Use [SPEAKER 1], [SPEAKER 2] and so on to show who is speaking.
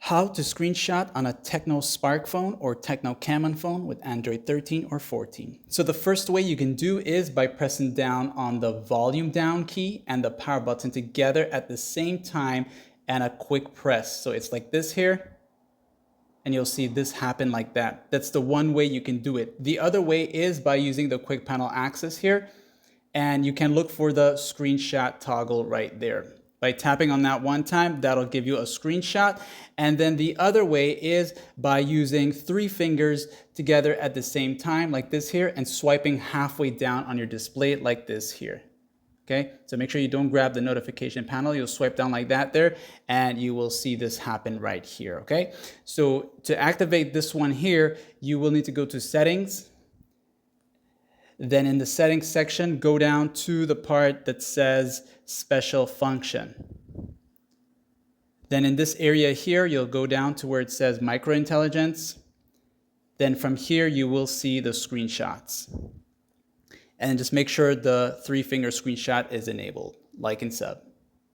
[SPEAKER 1] How to screenshot on a Tecno Spark phone or Tecno Camon phone with Android 13 or 14. So the first way you can do is by pressing down on the volume down key and the power button together at the same time and a quick press. So it's like this here, and you'll see this happen like that. That's the one way you can do it. The other way is by using the quick panel access here, and you can look for the screenshot toggle right there. By tapping on that one time, that'll give you a screenshot. And then the other way is by using 3 fingers together at the same time, like this here, and swiping halfway down on your display like this here. Okay, so make sure you don't grab the notification panel. You'll swipe down like that there, and you will see this happen right here, okay? So to activate this one here, you will need to go to Settings. Then in the Settings section, go down to the part that says Special Function. Then in this area here, you'll go down to where it says Microintelligence. Then from here, you will see the screenshots. And just make sure the 3-finger screenshot is enabled. Like and sub.